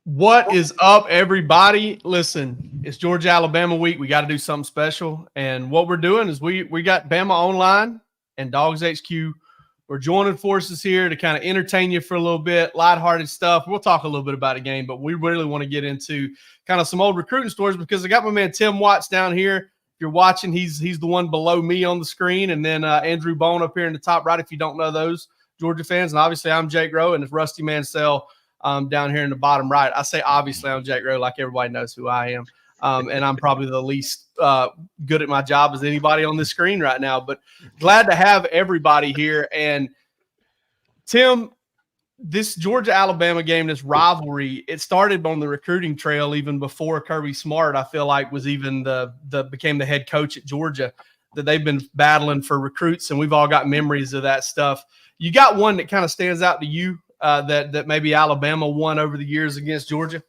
What is up, everybody? Listen, it's Georgia Alabama week. We got to do something special, and what we're doing is we got BamaOnline and DawgsHQ. We're joining forces here to kind of entertain you for a little bit, lighthearted stuff. We'll talk a little bit about the game, but we really want to get into kind of some old recruiting stories because I got my man Tim Watts down here. If you're watching, he's the one below me on the screen, and then Andrew Bone up here in the top right. If you don't know those Georgia fans, and obviously I'm Jake Rowe, and it's Rusty Mansell down here in the bottom right. I say obviously I'm Jake Rowe, like everybody knows who I am. And I'm probably the least good at my job as anybody on the screen right now. But glad to have everybody here. And, Tim, this Georgia-Alabama game, this rivalry, it started on the recruiting trail even before Kirby Smart, I feel like, was even became the head coach at Georgia, that they've been battling for recruits, and we've all got memories of that stuff. You got one that kind of stands out to you that maybe Alabama won over the years against Georgia?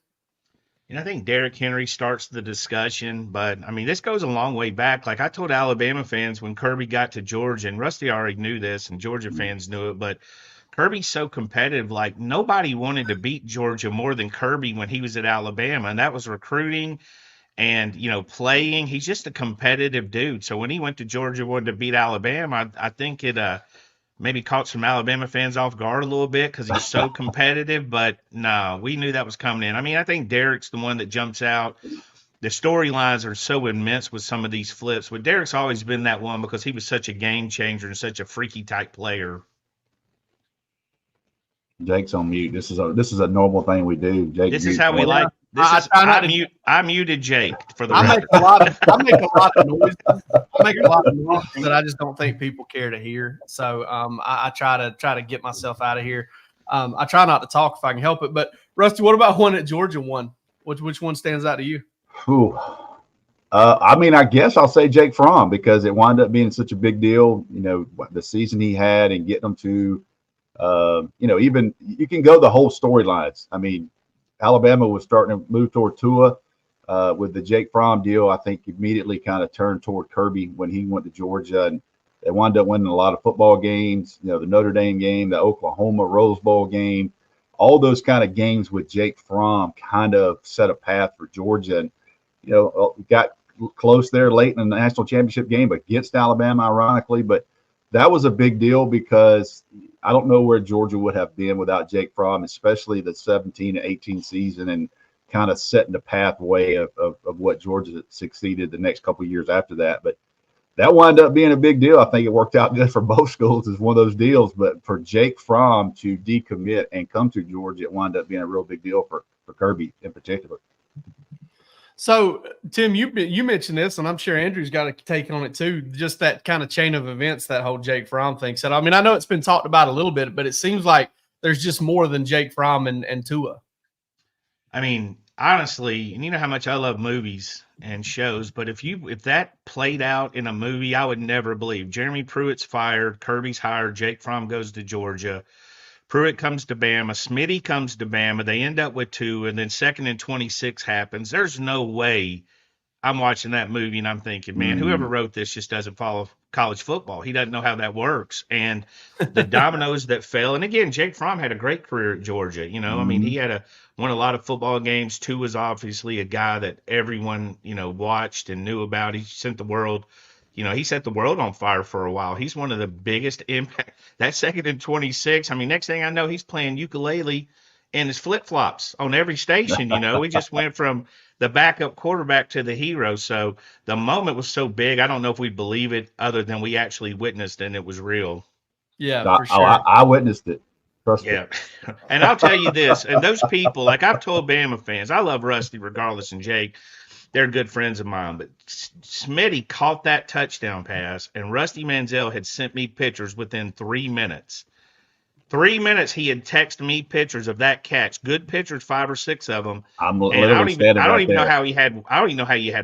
And I think Derrick Henry starts the discussion, but I mean, this goes a long way back. Like I told Alabama fans when Kirby got to Georgia, and Rusty already knew this, and Georgia fans knew it, but Kirby's so competitive. Like nobody wanted to beat Georgia more than Kirby when he was at Alabama, and that was recruiting and, playing. He's just a competitive dude. So when he went to Georgia, wanted to beat Alabama, I think it maybe caught some Alabama fans off guard a little bit because he's so competitive, but no, we knew that was coming in. I mean, I think Derrick's the one that jumps out. The storylines are so immense with some of these flips, but Derrick's always been that one because he was such a game changer and such a freaky type player. Jake's on mute. This is a normal thing we do. Jake, this is how we like. I muted Jake for the I make a lot of noise. I make a lot of noise that I just don't think people care to hear. So I try to get myself out of here. I try not to talk if I can help it. But Rusty, what about one that Georgia won? Which one stands out to you? I mean, I guess I'll say Jake Fromm because it wound up being such a big deal. The season he had and getting them to, even you can go the whole storylines. I mean, Alabama was starting to move toward Tua with the Jake Fromm deal. I think immediately kind of turned toward Kirby when he went to Georgia, and they wound up winning a lot of football games. The Notre Dame game, the Oklahoma Rose Bowl game, all those kind of games with Jake Fromm kind of set a path for Georgia, and got close there late in the national championship game against Alabama, ironically, but that was a big deal because I don't know where Georgia would have been without Jake Fromm, especially the 17 and 18 season, and kind of setting the pathway of what Georgia succeeded the next couple of years after that. But that wound up being a big deal. I think it worked out good for both schools. It's one of those deals. But for Jake Fromm to decommit and come to Georgia, it wound up being a real big deal for Kirby in particular. So, Tim, you mentioned this, and I'm sure Andrew's got a take on it too, just that kind of chain of events, that whole Jake Fromm thing. So, I mean, I know it's been talked about a little bit, but it seems like there's just more than Jake Fromm and Tua. I mean, honestly, and you know how much I love movies and shows, but if that played out in a movie, I would never believe. Jeremy Pruitt's fired, Kirby's hired, Jake Fromm goes to Georgia. Pruitt comes to Bama, Smitty comes to Bama, they end up with 2, and then 2nd and 26 happens. There's no way I'm watching that movie and I'm thinking, man, whoever wrote this just doesn't follow college football. He doesn't know how that works. And the dominoes that fell, and again, Jake Fromm had a great career at Georgia. I mean, he had won a lot of football games. 2 was obviously a guy that everyone, watched and knew about. He sent the world he set the world on fire for a while. He's one of the biggest impact. That 2nd and 26, I mean, next thing I know, he's playing ukulele and his flip-flops on every station, We just went from the backup quarterback to the hero. So the moment was so big, I don't know if we believe it other than we actually witnessed and it was real. Yeah, for sure. I witnessed it. Trust me. And I'll tell you this, and those people, like I've told Bama fans, I love Rusty regardless and Jake. They're good friends of mine, but Smitty caught that touchdown pass, and Rusty Mansell had sent me pictures within 3 minutes. 3 minutes, he had texted me pictures of that catch. Good pictures, 5 or 6 of them. I don't even know how you had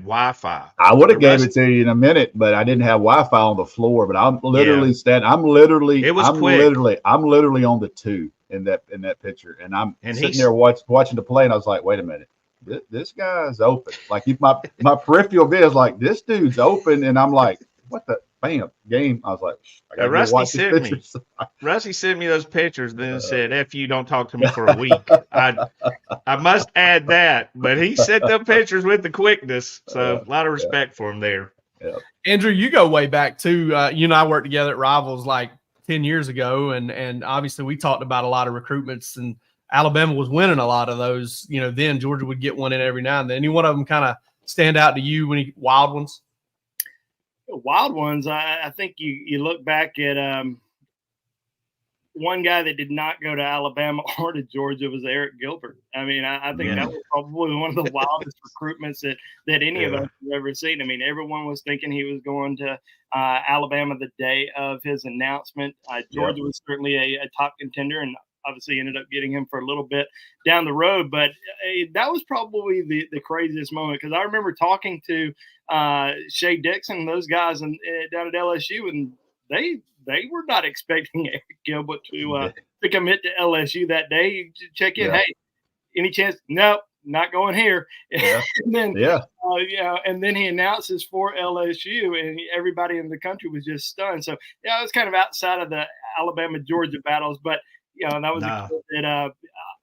Wi-Fi. I would have gave it to you in a minute, but I didn't have Wi-Fi on the floor. But I'm literally standing. I'm literally on the 2 in that picture, and I'm sitting there watching the play, and I was like, wait a minute. This guy's open. Like my peripheral vision is like, this dude's open, and I'm like, what the? bam, game. I was like, I got to Rusty watch these pictures. Rusty sent me those pictures, then said, "F you, don't talk to me for a week." I must add that, but he sent them pictures with the quickness, so a lot of respect for him there. Yeah. Andrew, you go way back too. You and I worked together at Rivals like 10 years ago, and obviously we talked about a lot of recruitments, and Alabama was winning a lot of those. Then Georgia would get one in every now and then. Any one of them kind of stand out to you wild ones? Wild ones. I think you look back at one guy that did not go to Alabama or to Georgia was Eric Gilbert. I mean, I think that was probably one of the wildest recruitments that any of us have ever seen. I mean, everyone was thinking he was going to Alabama the day of his announcement. Georgia was certainly a top contender, and obviously ended up getting him for a little bit down the road. But that was probably the craziest moment, because I remember talking to Shea Dixon, those guys down at LSU, and they were not expecting Eric Gilbert to commit to LSU that day. Check in, hey, any chance? Nope, not going here. Yeah. And then and then he announces for LSU, and everybody in the country was just stunned. So it was kind of outside of the Alabama Georgia battles, but that was a kid that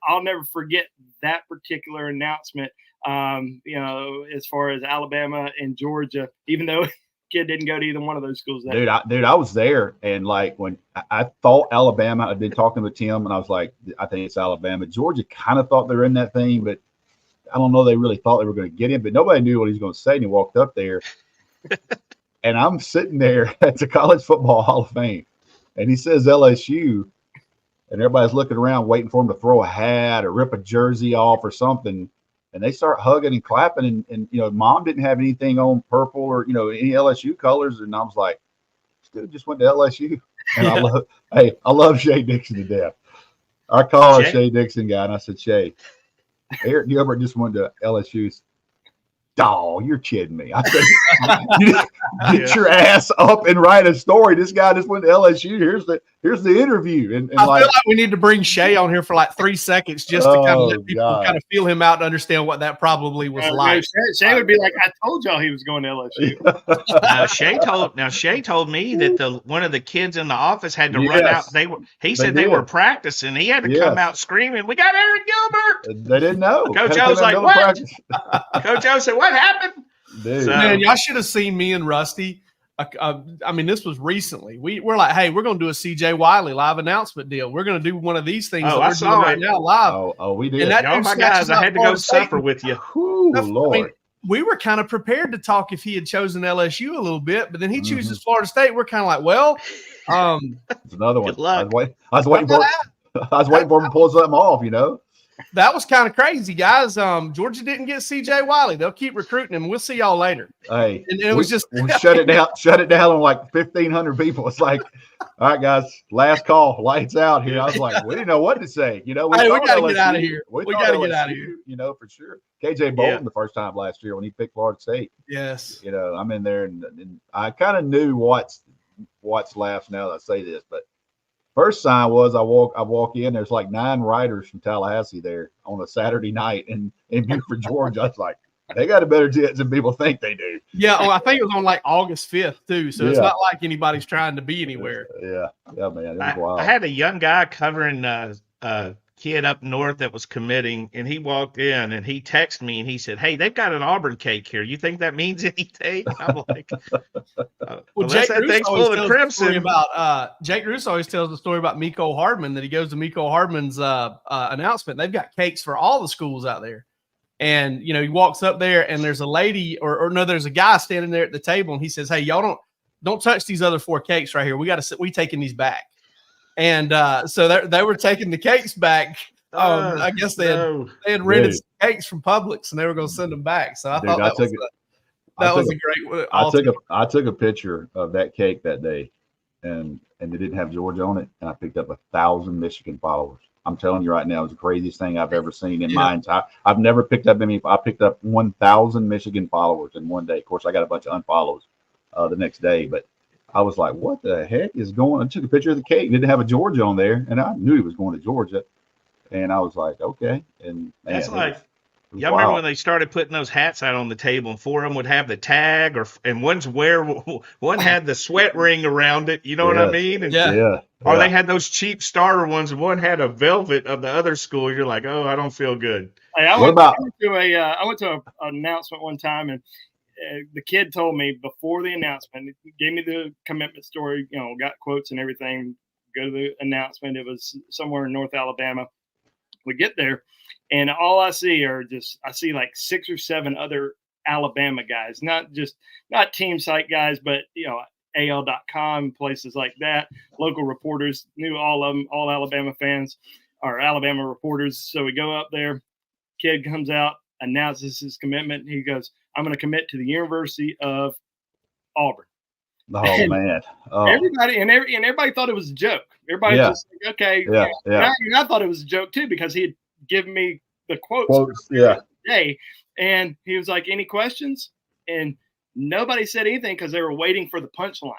I'll never forget that particular announcement. As far as Alabama and Georgia, even though kid didn't go to either one of those schools. I was there, and like when I thought Alabama, I'd been talking with Tim, and I was like, I think it's Alabama. Georgia kind of thought they were in that thing, but I don't know. They really thought they were going to get him, but nobody knew what he was going to say. And he walked up there, and I'm sitting there at the College Football Hall of Fame, and he says LSU. And everybody's looking around waiting for him to throw a hat or rip a jersey off or something. And they start hugging and clapping. And Mom didn't have anything on purple or, any LSU colors. And I was like, this dude just went to LSU. And I love Shea Dixon to death. I called Shea Dixon guy, and I said, Shea, Eric Gilbert just went to LSU. Oh, you're kidding me. I said, get your ass up and write a story. This guy just went to LSU. Here's the interview. And I feel like we need to bring Shea on here for like 3 seconds just to kind of let people kind of feel him out and understand what that probably was like. Shea would be like, I told y'all he was going to LSU. Shea told me that one of the kids in the office had to run out. He said they were practicing. He had to come out screaming, "We got Eric Gilbert!" They didn't know. Coach O was like, "What?" Coach O said, "What happened?" Dude. Man, y'all should have seen me and Rusty. I mean, this was recently. We're like, hey, we're going to do a CJ Wiley live announcement deal. We're going to do one of these things that we're doing right now live. Oh, we did. And y'all, my guys, I had to go suffer with you. Ooh, Lord. I mean, we were kind of prepared to talk if he had chosen LSU a little bit, but then he chooses Florida State. We're kind of like, well, it's another one. Good luck. I was waiting for him to pull something off, That was kind of crazy, guys. Georgia didn't get CJ Wiley. They'll keep recruiting him. We'll see y'all later. Hey, and it was just we shut it down on like 1,500 people. It's like, all right, guys, last call, lights out here. I was like, we didn't know what to say. We got to get out of here. We got to get out of here. For sure. KJ Bolton the first time last year when he picked Florida State. Yes. I'm in there, and I kind of knew Watts laughs now that I say this, but first sign was I walk in, there's like 9 riders from Tallahassee there on a Saturday night in Buford, Georgia. I was like, they got a better chance than people think they do. Yeah, I think it was on like August 5th too, so it's not like anybody's trying to be anywhere. Yeah, man, it was wild. I had a young guy covering a kid up north that was committing, and he walked in and he texted me and he said, "Hey, they've got an Auburn cake here. You think that means anything?" I'm like, well, Jake Russo full of crimson. Jake Russo always tells the story about Micole Hardman, that he goes to Micole Hardman's announcement. They've got cakes for all the schools out there. And, he walks up there and there's a lady there's a guy standing there at the table, and he says, "Hey, y'all don't touch these other 4 cakes right here. We taking these back." And so they were taking the cakes back. I guess they had rented some cakes from Publix, and they were going to send them back. So I thought that was a great. I took a picture of that cake that day, and they didn't have Georgia on it, and I picked up 1,000 Michigan followers. I'm telling you right now, it was the craziest thing I've ever seen in my entire. I've never picked up any. I picked up 1,000 Michigan followers in one day. Of course, I got a bunch of unfollows the next day, but I was like, what the heck is going on? I took a picture of the cake. Didn't have a Georgia on there, and I knew he was going to Georgia. And I was like, okay. And that's like Y'all remember when they started putting those hats out on the table, and 4 of them would have the tag, and one had the sweat ring around it. You know what I mean? And, Yeah. Or they had those cheap starter ones, and one had a velvet of the other school. You're like, oh, I don't feel good. Hey, I went to an announcement one time, and the kid told me before the announcement, he gave me the commitment story, got quotes and everything. Go to the announcement. It was somewhere in North Alabama. We get there, and all I see I see like 6 or 7 other Alabama guys, not team site guys, but AL.com, places like that. Local reporters, knew all of them, all Alabama fans or Alabama reporters. So we go up there. Kid comes out, announces his commitment. He goes, I'm going to commit to the University of Auburn. Oh, man. Oh. Everybody thought it was a joke. Everybody just like, okay. Yeah. And I thought it was a joke too, because he had given me the quotes today. And he was like, any questions? And nobody said anything because they were waiting for the punchline.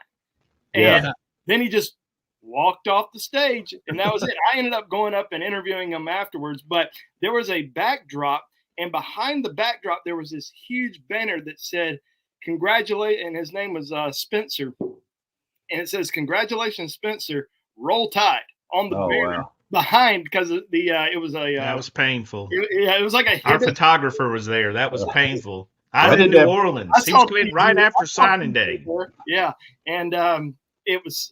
And then he just walked off the stage, and that was it. I ended up going up and interviewing him afterwards, but there was a backdrop, and behind the backdrop, there was this huge banner that said, congratulate, and his name was Spencer. And it says, congratulations, Spencer, roll tide on the banner behind, because it was that was painful. It was like our photographer was there. That was painful. I was in New Orleans. He quit right after signing day. Yeah. And it was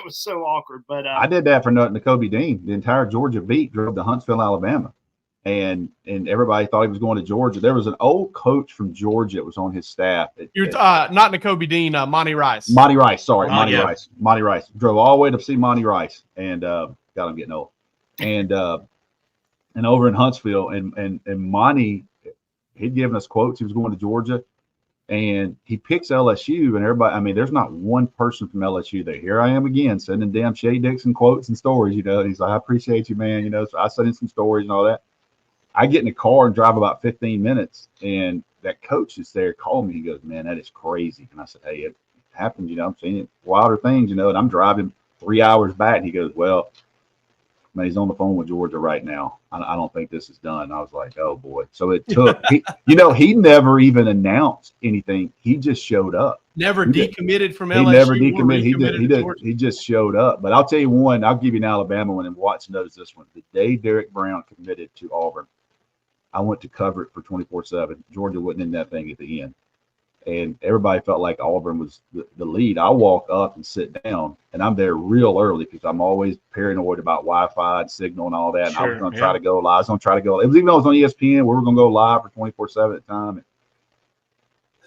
so awkward. But I did that for Nakobe Dean. The entire Georgia beat drove to Huntsville, Alabama. And everybody thought he was going to Georgia. There was an old coach from Georgia that was on his staff. You're not Nakobe Dean, Monty Rice. Monty Rice, sorry, Monty Rice. Monty Rice drove all the way to see Monty Rice, and God, I'm getting old. And over in Huntsville, and Monty, he'd given us quotes. He was going to Georgia, and he picks LSU, and everybody. I mean, there's not one person from LSU there. Here I am again sending damn Shea Dixon quotes and stories. He's like, I appreciate you, man. So I sent in some stories and all that. I get in the car and drive about 15 minutes, and that coach is there calling me. He goes, man, that is crazy. And I said, hey, it happens, I'm seeing it, wilder things, and I'm driving 3 hours back. And he goes, well, man, he's on the phone with Georgia right now. I don't think this is done. I was like, oh, boy. So it took, he never even announced anything. He just showed up. Never decommitted from LSU. He never decommitted. He just showed up. But I'll tell you one, I'll give you an Alabama one, and Watts knows this one. The day Derek Brown committed to Auburn, I went to cover it for 24/7. Georgia wasn't in that thing at the end. And everybody felt like Auburn was the lead. I walk up and sit down, and I'm there real early because I'm always paranoid about Wi-Fi and signal and all that. And I was going to try to go live. It was even though it was on ESPN, we were going to go live for 24/7 at the time. And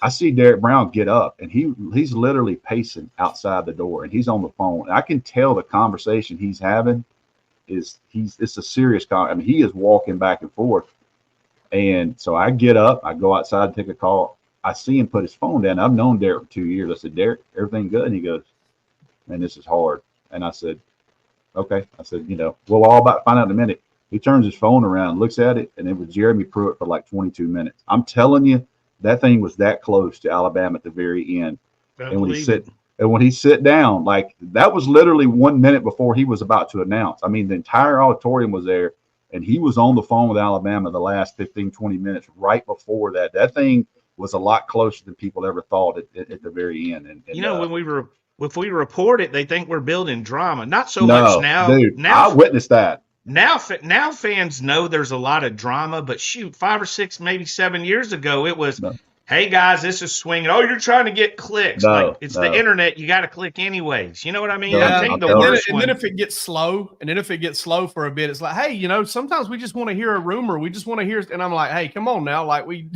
I see Derek Brown get up, and he's literally pacing outside the door, and he's on the phone. And I can tell the conversation he's having it's a serious conversation. I mean, he is walking back and forth. And so I get up, I go outside and take a call. I see him put his phone down. I've known Derek for 2 years. I said, Derek, everything good? And he goes, man, this is hard. And I said, okay. I said, we'll all about find out in a minute. He turns his phone around, looks at it, and it was Jeremy Pruitt for like 22 minutes. I'm telling you, that thing was that close to Alabama at the very end. And when he sit down, like that was literally 1 minute before he was about to announce. I mean, the entire auditorium was there, and he was on the phone with Alabama the last 15, 20 minutes right before that. That thing was a lot closer than people ever thought at the very end. And if we report it, they think we're building drama. Not so much now. Dude, I witnessed that. Now fans know there's a lot of drama, but shoot, 5 or 6, maybe 7 years ago, it was, hey guys, this is swinging. Oh, you're trying to get clicks. The internet. You got to click anyways. You know what I mean? And then if it gets slow, for a bit, it's like, hey, sometimes we just want to hear a rumor. We just want to hear, and I'm like, hey, come on now. Like you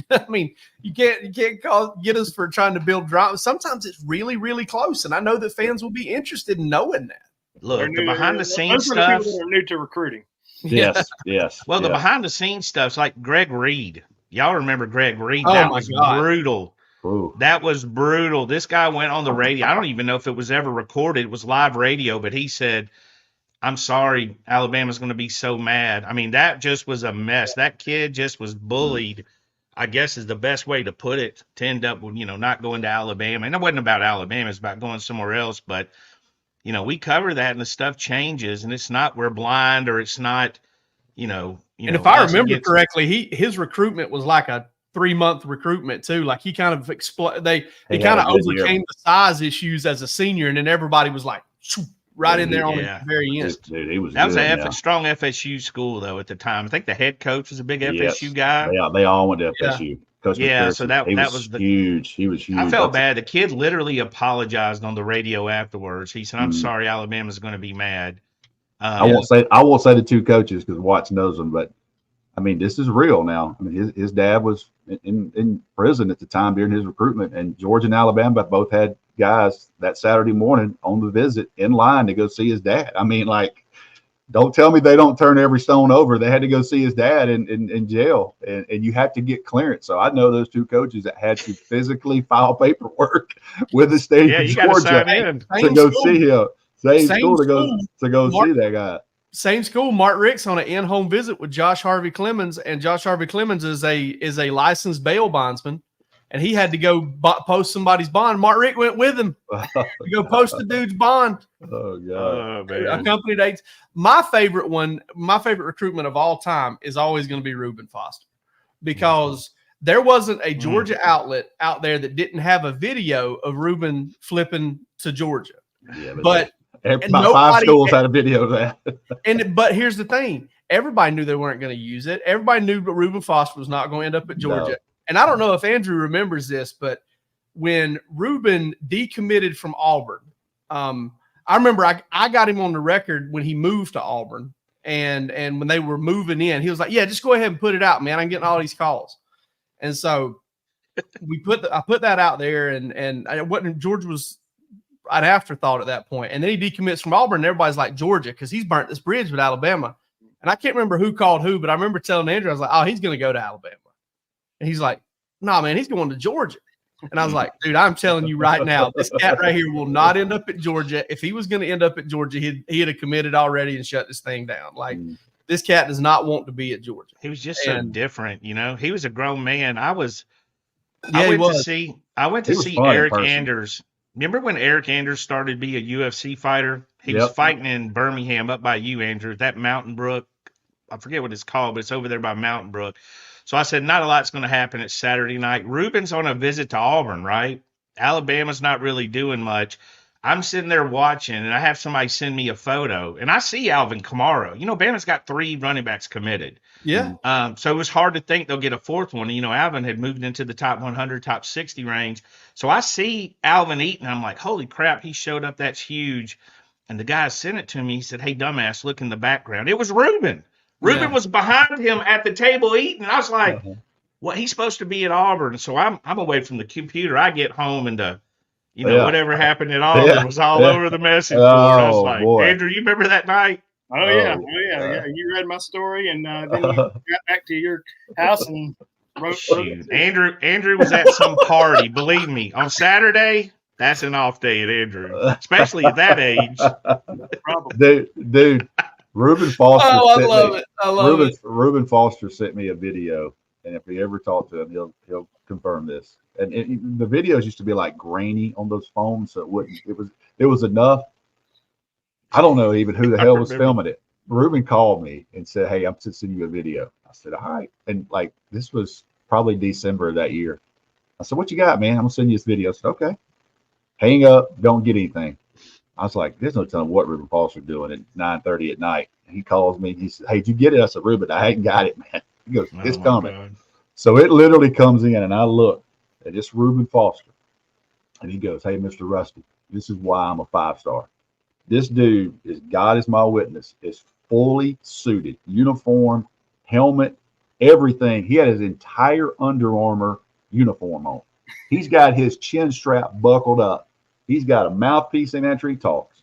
can't get us for trying to build drama. Sometimes it's really, really close. And I know that fans will be interested in knowing that. Look, the behind the scenes stuff. People are new to recruiting. Yes. Well, the behind the scenes stuff's like Greg Reed. Y'all remember Greg Reed? Oh, that was God. brutal. Ooh. That was brutal. This guy went on the radio. I don't even know if it was ever recorded. It was live radio, but he said, I'm sorry, Alabama's going to be so mad. I mean, that just was a mess. That kid just was bullied, I guess is the best way to put it, to end up with, not going to Alabama. And it wasn't about Alabama. It's about going somewhere else. But, we cover that and the stuff changes, and it's not we're blind, or it's not, And if I us remember against- correctly, his recruitment was like a 3-month recruitment too. Like he kind of he had kind a of good year. overcame the size issues as a senior, and then everybody was like right in there on Yeah. the very end. Dude, he was That was good, a strong FSU school though at the time. I think the head coach was a big FSU guy. They all went to FSU. Coach Yeah, so McPherson, that was huge. He was huge. I felt bad. The kid literally apologized on the radio afterwards. He said, "I'm sorry, Alabama's going to be mad." I won't say the two coaches because Watts knows them, but I mean, this is real now. I mean, his dad was in prison at the time during his recruitment, and Georgia and Alabama both had guys that Saturday morning on the visit in line to go see his dad. I mean, like, don't tell me they don't turn every stone over. They had to go see his dad in jail, and you had to get clearance. So I know those two coaches that had to physically file paperwork with the state of Georgia to go see him. Same school to go see that guy. Same school. Mark Ricks on an in-home visit with Josh Harvey Clemens, and Josh Harvey Clemens is a licensed bail bondsman, and he had to go post somebody's bond. Mark Rick went with him to go post the dude's bond. Oh God! Accompanied aides. My favorite recruitment of all time is always going to be Ruben Foster, because there wasn't a Georgia outlet out there that didn't have a video of Ruben flipping to Georgia. Yeah, but about 5 schools had a video of that. But here's the thing. Everybody knew they weren't going to use it. Everybody knew that Ruben Foster was not going to end up at Georgia. No. And I don't know if Andrew remembers this, but when Ruben decommitted from Auburn, I remember I got him on the record when he moved to Auburn, and when they were moving in, he was like, "Yeah, just go ahead and put it out, man. I'm getting all these calls." And so I put that out there, and I wasn't Georgia was an afterthought at that point. And then he decommits from Auburn, and everybody's like, Georgia, because he's burnt this bridge with Alabama. And I can't remember who called who, but I remember telling Andrew, I was like, "Oh, he's going to go to Alabama." And he's like, "No, man, he's going to Georgia." And I was like, "Dude, I'm telling you right now, this cat right here will not end up at Georgia. If he was going to end up at Georgia, he'd have committed already and shut this thing down. Like, this cat does not want to be at Georgia." He was just so different, He was a grown man. I went to see Eric Anders. Remember when Eric Anders started to be a UFC fighter? He was fighting in Birmingham up by you, Andrew, that Mountain Brook. I forget what it's called, but it's over there by Mountain Brook. So I said, not a lot's going to happen. It's Saturday night. Ruben's on a visit to Auburn, right? Alabama's not really doing much. I'm sitting there watching, and I have somebody send me a photo, and I see Alvin Kamara. Bama's got 3 running backs committed. Yeah. So it was hard to think they'll get a 4th one. Alvin had moved into the top 100, top 60 range. So I see Alvin Eaton. I'm like, holy crap, he showed up. That's huge. And the guy sent it to me. He said, "Hey, dumbass, look in the background." It was Ruben. Ruben was behind him at the table eating. I was like, "What? He's supposed to be at Auburn." So I'm away from the computer. I get home and whatever happened at Auburn was all over the message board. I was like, boy. Andrew, you remember that night? Oh yeah. You read my story, and then you got back to your house and wrote. Andrew was at some party. Believe me, on Saturday, that's an off day at Andrew, especially at that age. Dude. Ruben Foster. Oh, I love it. Ruben Foster sent me a video, and if we ever talk to him, he'll confirm this. And the videos used to be like grainy on those phones, so it was enough. I don't know even who the hell was filming it. Ruben called me and said, "Hey, I'm sending you a video." I said, "All right." And like this was probably December of that year. I said, "What you got, man? I'm gonna send you this video." I said, "Okay." Hang up. Don't get anything. I was like, "There's no telling what Ruben Foster doing at 9:30 at night." He calls me. He said, "Hey, did you get it?" I said, "Ruben, I ain't got it, man." He goes, "It's coming." God. So it literally comes in, and I look, and it's Ruben Foster. And he goes, "Hey, Mr. Rusty, this is why I'm a 5-star. This dude is, God is my witness, is fully suited, uniform, helmet, everything. He had his entire Under Armour uniform on. He's got his chin strap buckled up. He's got a mouthpiece in after he talks."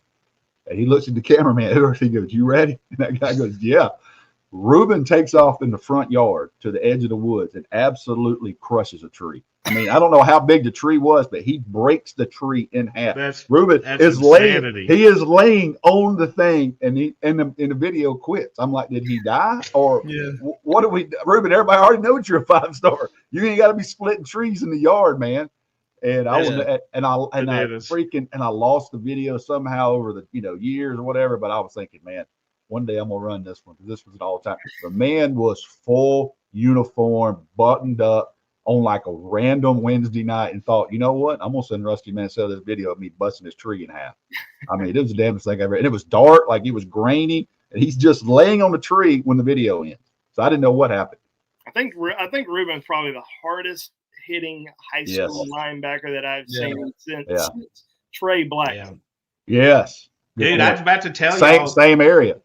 And he looks at the cameraman. He goes, "You ready?" And that guy goes, "Yeah." Ruben takes off in the front yard to the edge of the woods and absolutely crushes a tree. I mean, I don't know how big the tree was, but he breaks the tree in half. Ruben is laying. He is laying on the thing, and he in the video quits. I'm like, did he die or what do we? Ruben, everybody already knows you're a 5-star. You ain't got to be splitting trees in the yard, man. And I lost the video somehow over the years or whatever. But I was thinking, man, one day I'm gonna run this one because this was an all time. The man was full uniform, buttoned up on like a random Wednesday night, and thought, you know what? I'm gonna send Rusty Mansell this video of me busting his tree in half. I mean, it was the damnest thing I ever. And it was dark, like it was grainy, and he's just laying on the tree when the video ends. So I didn't know what happened. I think Ruben's probably the hardest hitting high school linebacker that I've seen since Trey Black. Yeah. Yes, dude, I was about to tell you. Same area.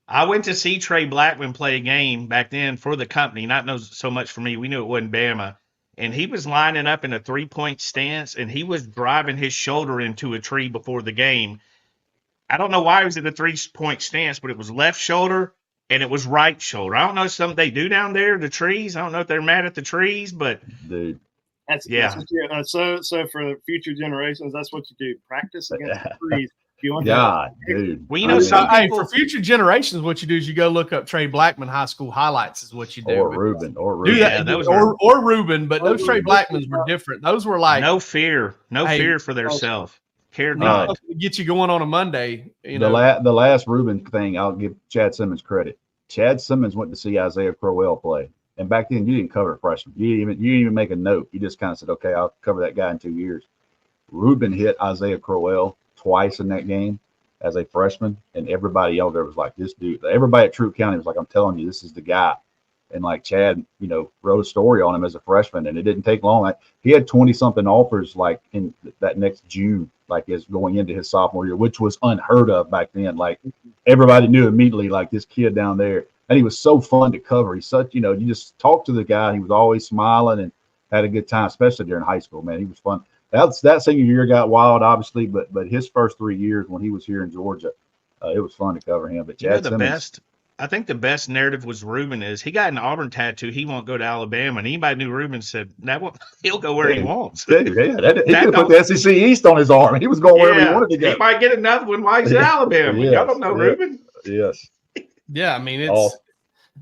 I went to see Trey Blackman play a game back then for the company, not so much for me. We knew it wasn't Bama. And he was lining up in a 3-point stance, and he was driving his shoulder into a tree before the game. I don't know why he was in a 3-point stance, but it was left shoulder and it was right shoulder. I don't know something they do down there, the trees. I don't know if they're mad at the trees, but dude, that's so for future generations, that's what you do. Practice against the trees. Dude. Well, you know, some people, for future generations, what you do is you go look up Trey Blackman high school highlights is what you do. Or Ruben. Do that, or Ruben, but those Trey Blackmans were different. Those were like no fear for their self. Care not. Get you going on a Monday. You know, the last Ruben thing, I'll give Chad Simmons credit. Chad Simmons went to see Isaiah Crowell play, and back then you didn't cover a freshman. You didn't even make a note. You just kind of said, "Okay, I'll cover that guy in 2 years." Ruben hit Isaiah Crowell twice in that game as a freshman, and everybody out there was like, "This dude." Everybody at Troup County was like, "I'm telling you, this is the guy." And like Chad, wrote a story on him as a freshman, and it didn't take long. He had 20-something offers like in that next June, like is going into his sophomore year, which was unheard of back then. Like everybody knew immediately, like this kid down there, and he was so fun to cover. He's such, you just talk to the guy. He was always smiling and had a good time, especially during high school. Man, he was fun. That senior year got wild, obviously, but his first 3 years when he was here in Georgia, it was fun to cover him. But Chad Simmons, I think the best narrative was Ruben is he got an Auburn tattoo. He won't go to Alabama. And anybody knew Ruben said he'll go where he wants. Dude, he could put the SEC East on his arm. He was going wherever he wanted to go. He might get another one while he's in Alabama. Yes, Y'all don't know Ruben. Yes. Yeah, I mean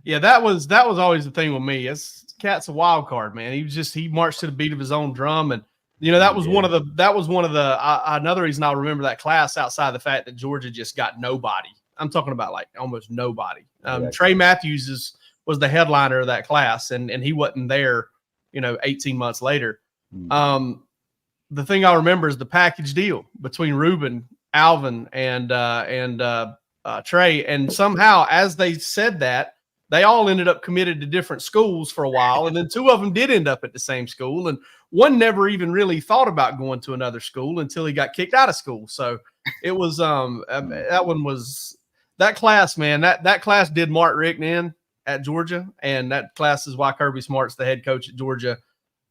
that was always the thing with me. Cat's a wild card, man. He marched to the beat of his own drum, and that was one of the another reason I remember that class outside the fact that Georgia just got nobody. I'm talking about like almost nobody. Trey Matthews was the headliner of that class, and he wasn't there, 18 months later. The thing I remember is the package deal between Ruben, Alvin, and Trey. And somehow, as they said that, they all ended up committed to different schools for a while, and then 2 of them did end up at the same school, and one never even really thought about going to another school until he got kicked out of school. So it was that class, man. That class did Mark Richt in at Georgia, and that class is why Kirby Smart's the head coach at Georgia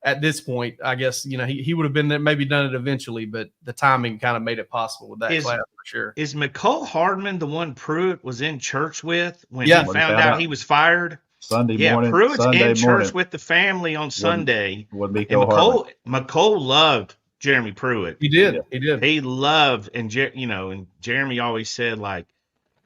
at this point. I guess he would have been there, maybe done it eventually, but the timing kind of made it possible with that class for sure. Is Micole Hardman the one Pruitt was in church with when he found out he was fired? Sunday morning. Pruitt's Sunday in church morning. with the family on Sunday. Micole loved Jeremy Pruitt. He did. He loved, and Jeremy always said, like,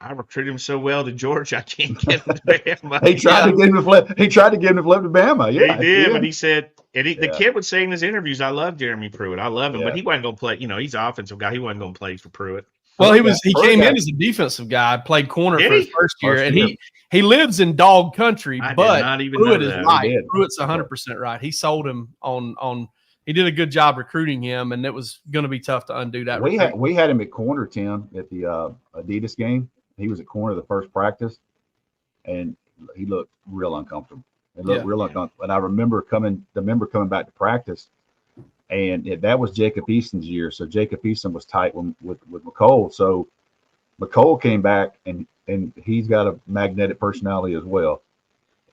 I recruited him so well to Georgia, I can't get him to Bama. He tried to get him to flip. He tried to get him to flip to Bama. Yeah, he did. But he said, the kid would say in his interviews, "I love Jeremy Pruitt. I love him," but he wasn't going to play. He's an offensive guy. He wasn't going to play for Pruitt. Well, he came in as a defensive guy, played corner for his first year, and he lives in dog country. But Pruitt is right. Pruitt's 100% right. He sold him on. He did a good job recruiting him, and it was going to be tough to undo that. We had him at corner, Tim, at the Adidas game. He was at corner the first practice, and he looked real uncomfortable. Real uncomfortable. And I remember coming back to practice, and that was Jacob Easton's year. So Jacob Easton was tight with Micole. So Micole came back, and he's got a magnetic personality as well.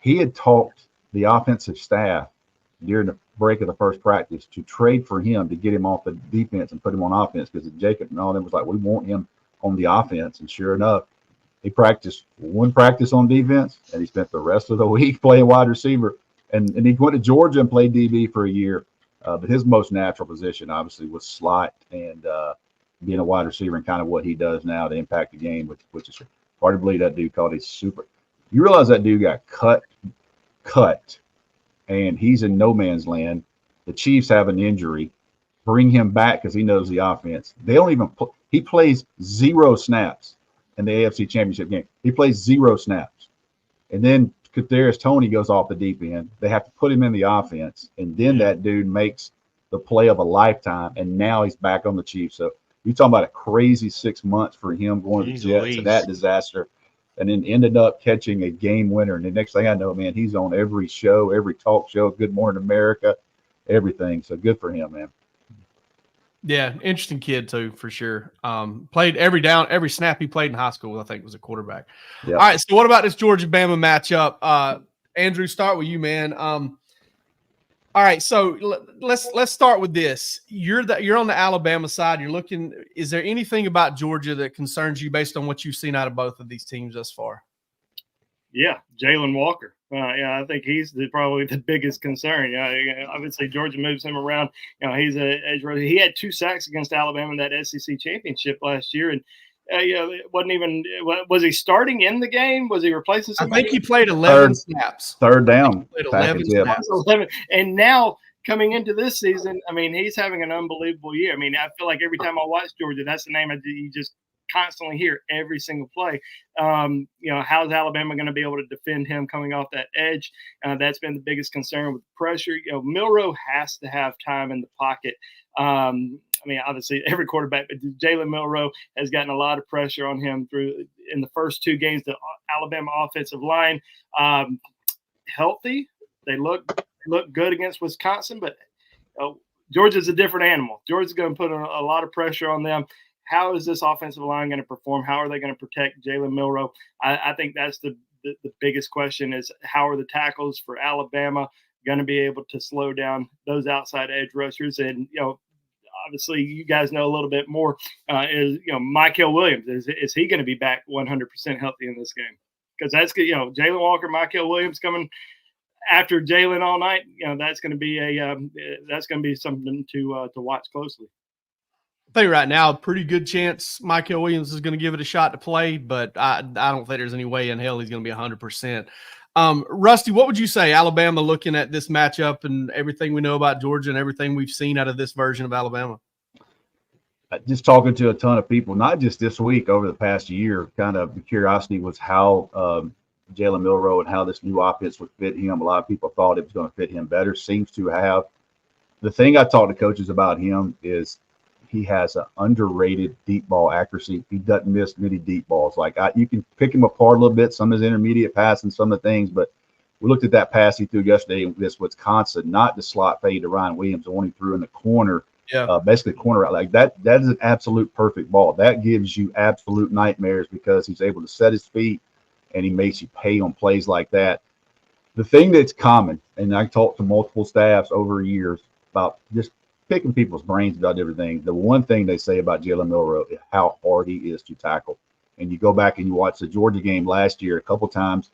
He had talked the offensive staff during the break of the first practice to trade for him to get him off the defense and put him on offense, because Jacob and all them was like, we want him on the offense. And sure enough, he practiced one practice on defense, and he spent the rest of the week playing wide receiver. And he went to Georgia and played DB for a year. But his most natural position, obviously, was slot and being a wide receiver, and kind of what he does now to impact the game, which is hard to believe that dude called a super. You realize that dude got cut, and he's in no man's land. The Chiefs have an injury. Bring him back because he knows the offense. They don't even he plays 0 snaps. in the AFC Championship game. He plays 0 snaps. And then Kadarius Toney goes off the deep end. They have to put him in the offense. And then that dude makes the play of a lifetime. And now he's back on the Chiefs. So you're talking about a crazy 6 months for him going to the Jets and that disaster. And then ended up catching a game winner. And the next thing I know, man, he's on every show, every talk show, Good Morning America, everything. So good for him, man. Yeah, interesting kid too, for sure. Played every snap he played in high school, I think, was a quarterback. Yep. All right, so what about this Georgia-Bama matchup? Andrew, start with you, man. All right, so let's start with this. You're on the Alabama side. You're looking. Is there anything about Georgia that concerns you based on what you've seen out of both of these teams thus far? Yeah, Jalen Walker. I think he's probably the biggest concern. Obviously Georgia moves him around. He's a edge rusher. He had 2 sacks against Alabama in that SEC championship last year, and it wasn't even. Was he starting in the game? Was he replacing somebody? I think he played 11 snaps. Third down. Played 11 snaps. 11. And now coming into this season, I mean, he's having an unbelievable year. I mean, I feel like every time I watch Georgia, that's the name you just constantly hear every single play. How's Alabama going to be able to defend him coming off that edge? That's been the biggest concern with pressure. Milroe has to have time in the pocket. Obviously every quarterback, but Jalen Milroe has gotten a lot of pressure on him in the first 2 games. The Alabama offensive line, healthy. They look good against Wisconsin, but Georgia's a different animal. Georgia's going to put a lot of pressure on them. How is this offensive line going to perform? How are they going to protect Jalen Milroe? I think that's the biggest question is how are the tackles for Alabama going to be able to slow down those outside edge rushers? And, obviously you guys know a little bit more Micole Williams. Is he going to be back 100% healthy in this game? Because that's good. Jalen Walker, Micole Williams coming after Jalen all night. That's going to be something to watch closely. I think right now, a pretty good chance Micole Williams is going to give it a shot to play, but I don't think there's any way in hell he's going to be 100%. Rusty, what would you say, Alabama, looking at this matchup and everything we know about Georgia and everything we've seen out of this version of Alabama? Just talking to a ton of people, not just this week, over the past year, kind of the curiosity was how Jalen Milroe and how this new offense would fit him. A lot of people thought it was going to fit him better. Seems to have. The thing I talked to coaches about him is he has an underrated deep ball accuracy. He doesn't miss many deep balls. You can pick him apart a little bit, some of his intermediate passing, some of the things, but we looked at that pass he threw yesterday against Wisconsin, not the slot fade to Ryan Williams, the one he threw in the corner, basically corner out like that. That is an absolute perfect ball. That gives you absolute nightmares because he's able to set his feet and he makes you pay on plays like that. The thing that's common, and I talked to multiple staffs over years about just picking people's brains about everything. The one thing they say about Jalen Milroe is how hard he is to tackle. And you go back and you watch the Georgia game last year, a couple times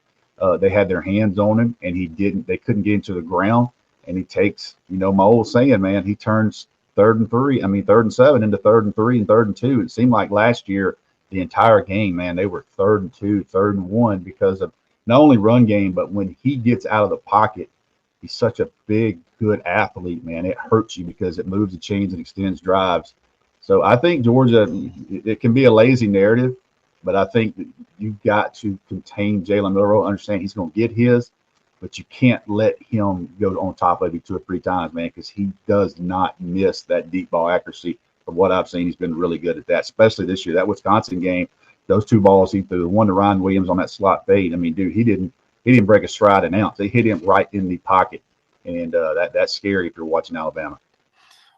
they had their hands on him and they couldn't get into the ground. And he takes, my old saying, man, he turns 3rd and 7 into 3rd and 3 and 3rd and 2. It seemed like last year, the entire game, man, they were 3rd and 2, 3rd and 1 because of not only run game, but when he gets out of the pocket, he's such a big, good athlete, man. It hurts you because it moves the chains and extends drives. So I think Georgia, it can be a lazy narrative, but I think that you've got to contain Jalen Milroe, understand he's going to get his, but you can't let him go on top of you 2 or 3 times, man, because he does not miss that deep ball accuracy. From what I've seen, he's been really good at that, especially this year. That Wisconsin game, those 2 balls he threw, the one to Ryan Williams on that slot fade. I mean, dude, he didn't break a stride an ounce. They hit him right in the pocket. And that's scary if you're watching Alabama.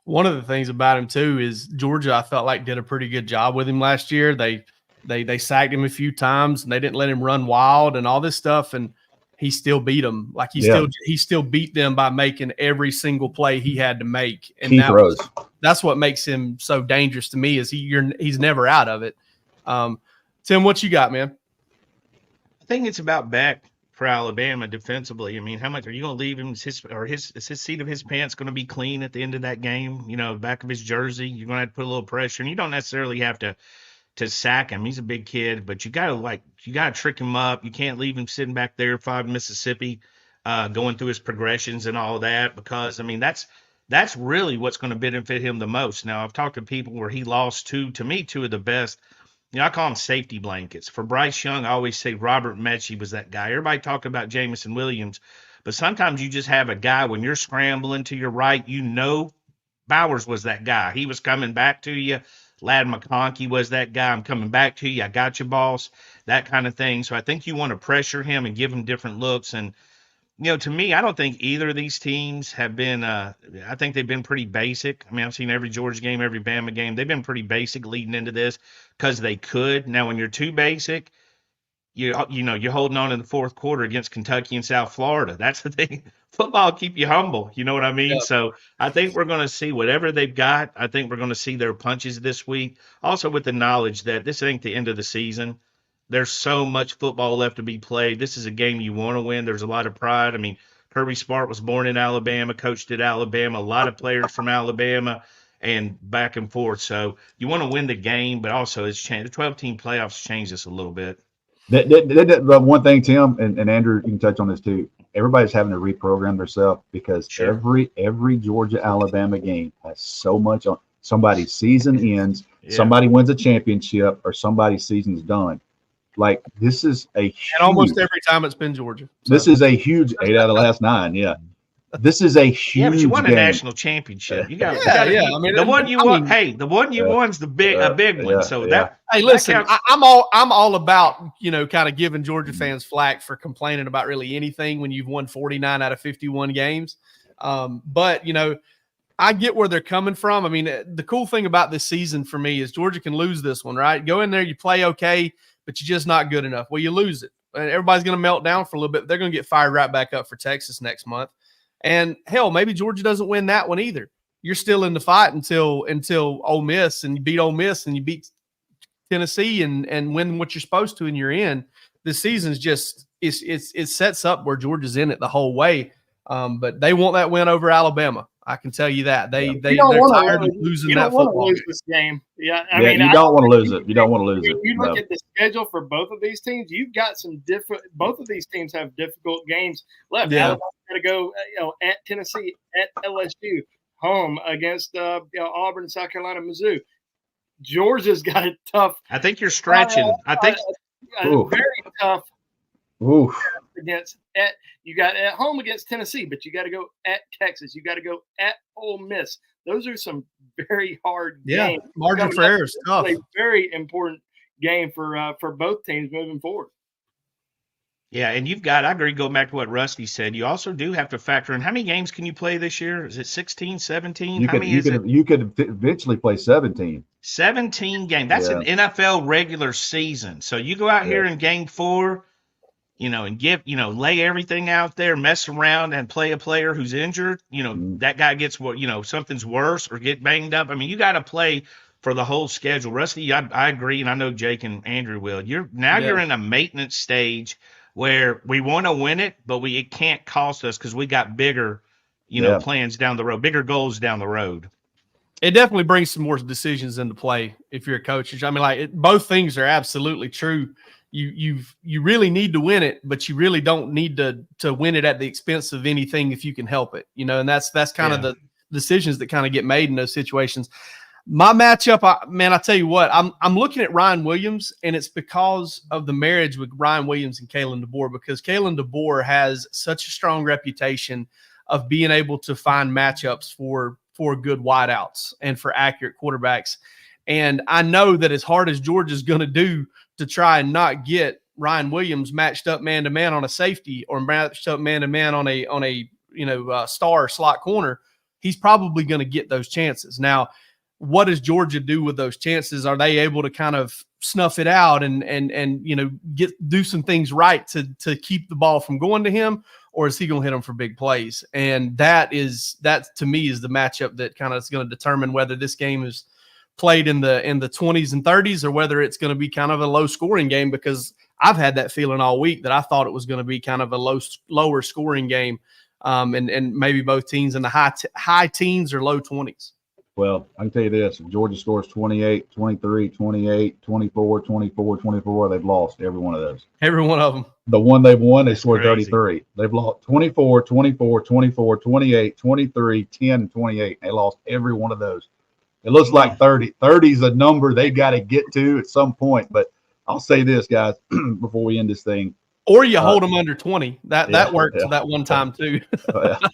One of the things about him too is Georgia, I felt like, did a pretty good job with him last year. They sacked him a few times and they didn't let him run wild and all this stuff, and he still beat them. Like he still beat them by making every single play he had to make. And that's what makes him so dangerous to me is he's never out of it. Tim, what you got, man? I think it's about back for Alabama defensively. I mean, how much are you going to leave him? Is his seat of his pants going to be clean at the end of that game? Back of his jersey, you're going to have to put a little pressure, and you don't necessarily have to sack him. He's a big kid, but you got to trick him up. You can't leave him sitting back there 5 Mississippi, going through his progressions and all that, because I mean that's really what's going to benefit him the most. Now, I've talked to people where he lost two of the best I call them safety blankets. For Bryce Young, I always say Robert Mechie was that guy. Everybody talked about Jamison Williams, but sometimes you just have a guy when you're scrambling to your right, Bowers was that guy. He was coming back to you. Ladd McConkey was that guy. I'm coming back to you. I got you, boss. That kind of thing. So I think you want to pressure him and give him different looks. And, to me, I don't think either of these teams have been I think they've been pretty basic. I mean, I've seen every Georgia game, every Bama game. They've been pretty basic leading into this because they could. Now, when you're too basic, you're holding on in the fourth quarter against Kentucky and South Florida. That's the thing. Football keep you humble. You know what I mean? Yeah. So I think we're going to see whatever they've got. I think we're going to see their punches this week. Also with the knowledge that this ain't the end of the season. There's so much football left to be played. This is a game you want to win. There's a lot of pride. I mean, Kirby Smart was born in Alabama, coached at Alabama, a lot of players from Alabama, and back and forth. So you want to win the game, but also it's changed. The 12-team playoffs changed this a little bit. The one thing, Tim and Andrew, you can touch on this too. Everybody's having to reprogram themselves because every Georgia Alabama game has so much on. Somebody's season ends, somebody wins a championship, or somebody's season's done. Like this is and almost every time it's been Georgia. So. This is a huge 8 out of the last 9. Yeah. This is a huge but you won game. a national championship. You got I mean, the one you won. Hey, the one you won's a big one. So that. Hey, listen, I'm all about kind of giving Georgia fans flack for complaining about really anything when you've won 49 out of 51 games. But I get where they're coming from. I mean, the cool thing about this season for me is Georgia can lose this one, right? Go in there, you play okay, but you're just not good enough. Well, you lose it. And everybody's going to melt down for a little bit. They're going to get fired right back up for Texas next month. And hell, maybe Georgia doesn't win that one either. You're still in the fight until Ole Miss, and you beat Ole Miss and you beat Tennessee and win what you're supposed to, and you're in. This season's just it sets up where Georgia's in it the whole way. But they want that win over Alabama. I can tell you that they're tired of losing that football. Lose this game. Yeah, I mean, you don't want to lose it. You don't want to lose it. You look at the schedule for both of these teams. You've got some different. Both of these teams have difficult games left. Yeah. Alabama's got to go, at Tennessee, at LSU, home against Auburn, South Carolina, Mizzou. Georgia's got it tough. I think you're stretching. I think very tough. Oof. You got at home against Tennessee, but you got to go at Texas. You got to go at Ole Miss. Those are some very hard games. Margin for error is tough. A very important game for both teams moving forward. Yeah, and I agree, going back to what Rusty said, you also do have to factor in how many games can you play this year? Is it 16, 17? You could eventually play 17. 17 games. That's an NFL regular season. So you go out here in game 4, and lay everything out there, mess around and play a player who's injured, that guy gets something's worse or get banged up. I mean, you got to play for the whole schedule. Rusty, I agree, and I know Jake and Andrew will. You're in a maintenance stage where we want to win it, but it can't cost us because we got bigger, plans down the road, bigger goals down the road. It definitely brings some more decisions into play if you're a coach. I mean, both things are absolutely true. You really need to win it, but you really don't need to win it at the expense of anything if you can help it. And that's kind of the decisions that kind of get made in those situations. My matchup, I tell you what, I'm looking at Ryan Williams, and it's because of the marriage with Ryan Williams and Kalen DeBoer, because Kalen DeBoer has such a strong reputation of being able to find matchups for good wideouts and for accurate quarterbacks. And I know that as hard as Georgia's going to do to try and not get Ryan Williams matched up man-to-man on a safety or matched up man-to-man on a star slot corner, he's probably going to get those chances. Now, what does Georgia do with those chances? Are they able to kind of snuff it out and do some things right to keep the ball from going to him, or is he going to hit them for big plays? And that to me is the matchup that kind of is going to determine whether this game is played in the 20s and 30s or whether it's going to be kind of a low scoring game, because I've had that feeling all week that I thought it was going to be kind of a lower scoring game, and maybe both teams in the high teens or low 20s. Well, I can tell you this. If Georgia scores 28, 23, 28, 24, 24, 24, they've lost every one of those. Every one of them. The one they've won, they scored 33. They've lost 24, 24, 24, 28, 23, 10, 28. They lost every one of those. It looks like 30. 30 is a number they got to get to at some point. But I'll say this, guys, before we end this thing. Or you hold them under 20. That worked that one time too.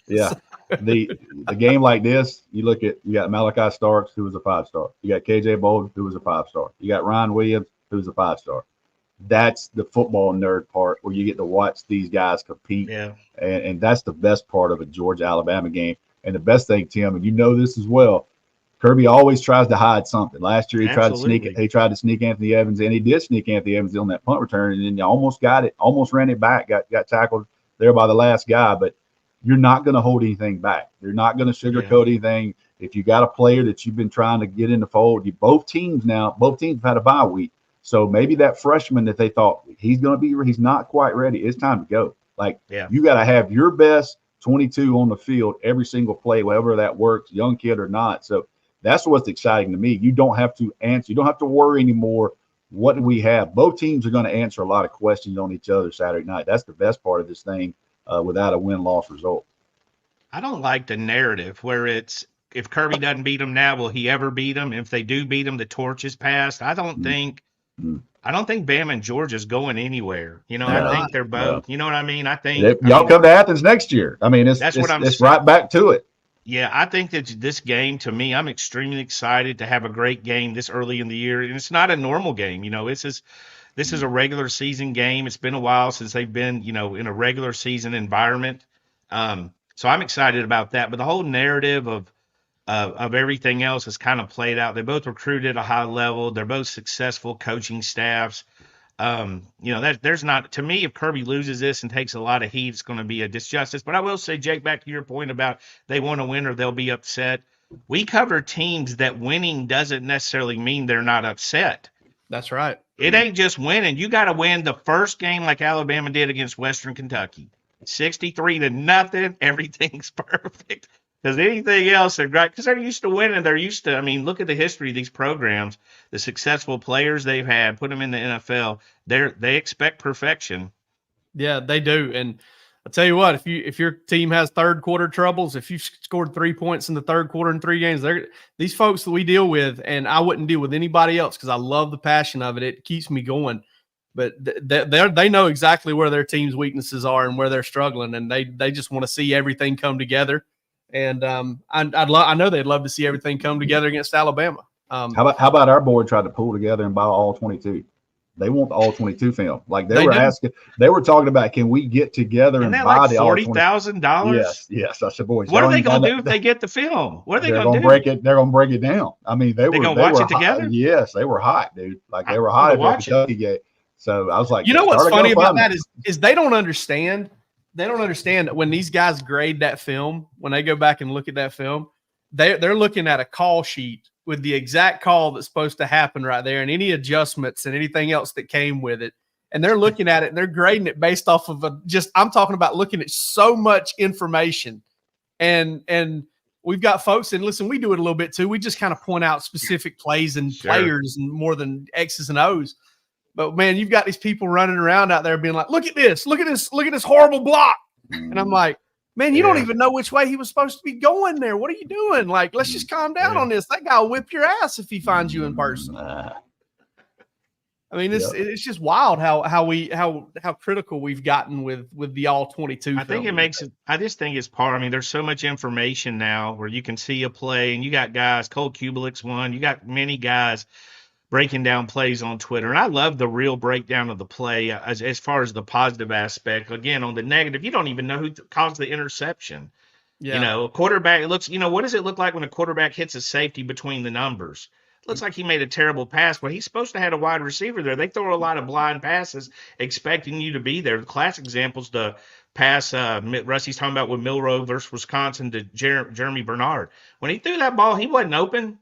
Yeah. The game like this, you got Malachi Starks, who was a 5-star. You got KJ Bolden, who was a 5-star. You got Ryan Williams, who's a 5-star. That's the football nerd part where you get to watch these guys compete. Yeah. And that's the best part of a Georgia-Alabama game. And the best thing, Tim, and you know this as well, Kirby always tries to hide something. Last year he tried to sneak Anthony Evans, and he did sneak Anthony Evans on that punt return, and then he almost got it, almost ran it back, got tackled there by the last guy. But you're not going to hold anything back. You're not going to sugarcoat anything. If you got a player that you've been trying to get in the fold, both teams have had a bye week. So maybe that freshman that they thought he's not quite ready. It's time to go. You got to have your best 22 on the field every single play, whether that works, young kid or not. So that's what's exciting to me. You don't have to answer. You don't have to worry anymore. What do we have? Both teams are going to answer a lot of questions on each other Saturday night. That's the best part of this thing without a win-loss result. I don't like the narrative where it's, if Kirby doesn't beat them now, will he ever beat them? If they do beat them, the torch is passed. I don't think Bama and Georgia's going anywhere. I think they're both. You know what I mean? I think y'all come to Athens next year. I mean, it's right back to it. Yeah, I think that this game, to me, I'm extremely excited to have a great game this early in the year. And it's not a normal game. This is a regular season game. It's been a while since they've been, in a regular season environment. So I'm excited about that. But the whole narrative of everything else is kind of played out. They both recruited at a high level. They're both successful coaching staffs. There's not, to me, if Kirby loses this and takes a lot of heat, it's going to be a disjustice. But I will say, Jake, back to your point about they want to win or they'll be upset. We cover teams that winning doesn't necessarily mean they're not upset. That's right. It ain't just winning. You got to win the first game like Alabama did against Western Kentucky. 63-0. Everything's perfect. Because anything else, they're great. Because they're used to winning. They're used to, look at the history of these programs, the successful players they've had, put them in the NFL. They expect perfection. Yeah, they do. And I'll tell you what, if your team has third quarter troubles, if you've scored 3 points in the third quarter in 3 games, these folks that we deal with, and I wouldn't deal with anybody else because I love the passion of it. It keeps me going. But they know exactly where their team's weaknesses are and where they're struggling, and they just want to see everything come together. And I know they'd love to see everything come together against Alabama. How about our board tried to pull together and buy all 22? They want the all 22 film. They were talking about, can we get together and buy the all $40,000? Yes. I said, boys, what are they going to do if they get the film? What are they going to do? They're going to break it down. They were watch it together. Yes, they were hot, dude. They were hot at the Kentucky game. So I was like, what's funny about that is they don't understand. They don't understand that when these guys grade that film, when they go back and look at that film, they're looking at a call sheet with the exact call that's supposed to happen right there and any adjustments and anything else that came with it. And they're looking at it and they're grading it based off of I'm talking about looking at so much information. And we've got folks, and listen, we do it a little bit too. We just kind of point out specific plays and players and more than X's and O's. But man, you've got these people running around out there being like, look at this horrible block. And I'm like, man, you don't even know which way he was supposed to be going there. What are you doing? Let's just calm down on this. That guy will whip your ass if he finds you in person. It's just wild how critical we've gotten with the all 22. I think it makes it. I just think it's part. There's so much information now where you can see a play, and you got guys. Cole Kubelik's one. You got many guys breaking down plays on Twitter. And I love the real breakdown of the play as far as the positive aspect. Again, on the negative, you don't even know who caused the interception. Yeah. A quarterback, it looks, what does it look like when a quarterback hits a safety between the numbers? It looks like he made a terrible pass, but he's supposed to have a wide receiver there. They throw a lot of blind passes expecting you to be there. The classic examples, the pass Rusty's talking about with Milroe versus Wisconsin to Jeremy Bernard. When he threw that ball, he wasn't open.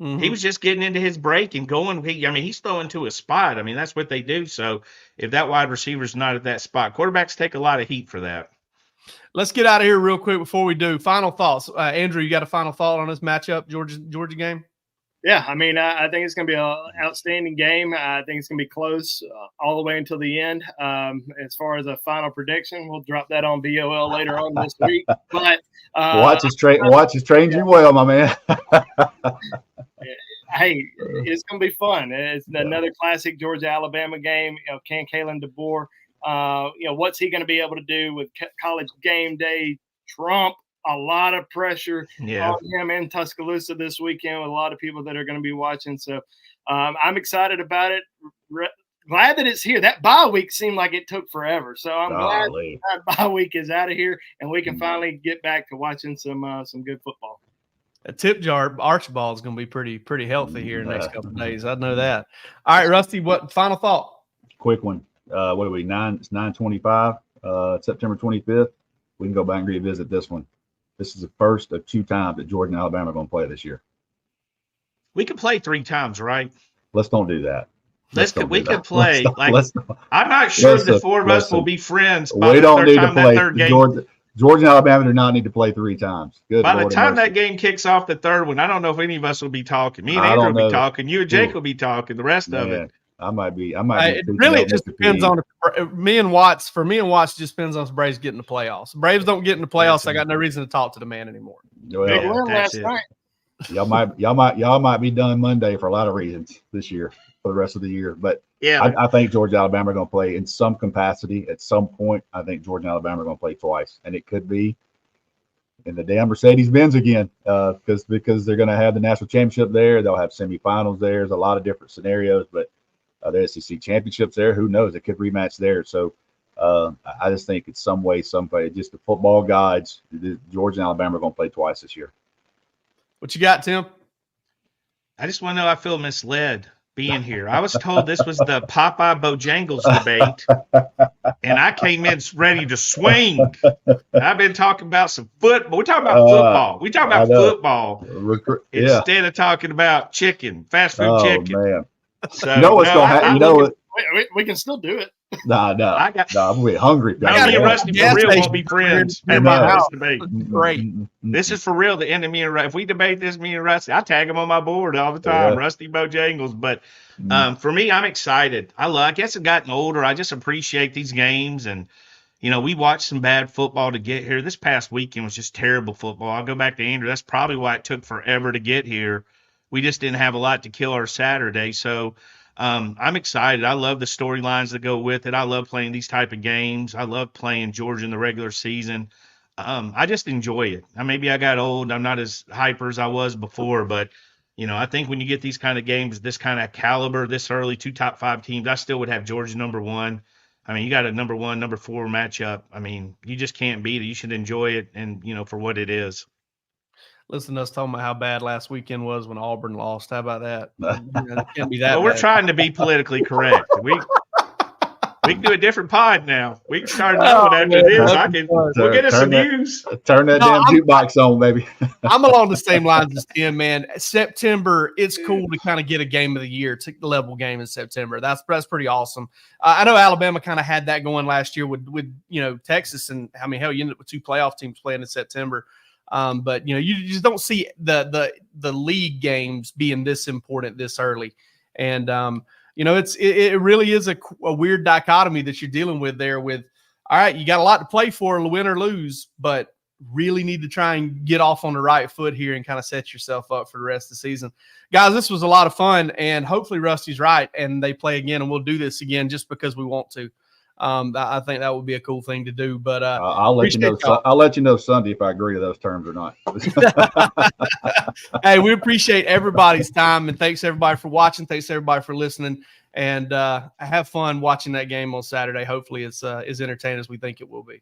Mm-hmm. He was just getting into his break and going. He's throwing to a spot. That's what they do. So if that wide receiver's not at that spot, quarterbacks take a lot of heat for that. Let's get out of here real quick before we do. Final thoughts. Andrew, you got a final thought on this matchup, Georgia game? Yeah, I think it's going to be an outstanding game. I think it's going to be close all the way until the end. As far as a final prediction, we'll drop that on BOL later on this week. But watch his train you well, my man. hey, it's going to be fun. It's another classic Georgia-Alabama game. Can Kalen DeBoer, what's he going to be able to do with College Game Day? Trump, a lot of pressure on him in Tuscaloosa this weekend with a lot of people that are going to be watching. So I'm excited about it. Glad that it's here. That bye week seemed like it took forever. So I'm glad that bye week is out of here and we can finally get back to watching some good football. A tip jar Archibald is going to be pretty healthy here in the next couple of days. I know that. All right, Rusty, what final thought? Quick one. What are we? It's 9/25, September 25th. We can go back and revisit this one. This is the first of 2 times that Georgia and Alabama are going to play this year. We could play 3 times, right? Let's don't do that. We could play. I'm not sure the 4 of us will be friends by we the don't third need time to play. that third game. Georgia and Alabama do not need to play 3 times. Good. By the time that game kicks off, the third one, I don't know if any of us will be talking. Me and Andrew will be talking. You and Jake will be talking. The rest of it. I might be. It really just depends on me and Watts. For me and Watts, it just depends on if Braves get in the playoffs. Braves don't get in the playoffs. I got no reason to talk to the man anymore. Well, last night. Y'all might be done Monday for a lot of reasons this year for the rest of the year. But I think Georgia and Alabama are going to play in some capacity at some point. I think Georgia and Alabama are going to play twice, and it could be in the damn Mercedes-Benz again, because they're going to have the national championship there. They'll have semifinals there. There's a lot of different scenarios, but the SEC championships there. Who knows? It could rematch there. So I just think it's some way, just the football gods. Georgia and Alabama are going to play twice this year. What you got, Tim? I just want to know. I feel misled being here. I was told this was the Popeye Bojangles debate, and I came in ready to swing. I've been talking about some football. We're talking about football. We talk about football instead of talking about chicken, fast food chicken. Man. So, you know what's going to happen? We can still do it. No. I'm really hungry. Me and Rusty for real won't be friends. This debate. Great. This is for real. The end of me and Rusty. If we debate this, me and Rusty, I tag him on my board all the time. Rusty Bojangles. But for me, I'm excited. I guess I've gotten older. I just appreciate these games. And, we watched some bad football to get here. This past weekend was just terrible football. I'll go back to Andrew. That's probably why it took forever to get here. We just didn't have a lot to kill our Saturday. So I'm excited. I love the storylines that go with it. I love playing these type of games. I love playing Georgia in the regular season. I just enjoy it. Maybe I got old. I'm not as hyper as I was before, but I think when you get these kind of games, this kind of caliber, this early, 2 top 5 teams, I still would have Georgia number 1. You got a number 1, number 4 matchup. You just can't beat it. You should enjoy it and, for what it is. Listen to us talking about how bad last weekend was when Auburn lost. How about that? It can't be that well, we're trying to be politically correct. We can do a different pod now. We can start another after this. We'll get us some views. Turn that damn jukebox on, baby. I'm along the same lines as Tim, man. September, it's cool to kind of get a game of the year, level game in September. That's pretty awesome. I know Alabama kind of had that going last year with Texas, and hell, you ended up with 2 playoff teams playing in September. But you just don't see the league games being this important this early, and it really is a weird dichotomy that you're dealing with there. With all right, you got a lot to play for, win or lose, but really need to try and get off on the right foot here and kind of set yourself up for the rest of the season, guys. This was a lot of fun, and hopefully Rusty's right and they play again, and we'll do this again just because we want to. I think that would be a cool thing to do, but I'll let you know. I'll let you know Sunday if I agree to those terms or not. Hey, we appreciate everybody's time, and thanks everybody for watching. Thanks everybody for listening, and have fun watching that game on Saturday. Hopefully, it's as entertaining as we think it will be.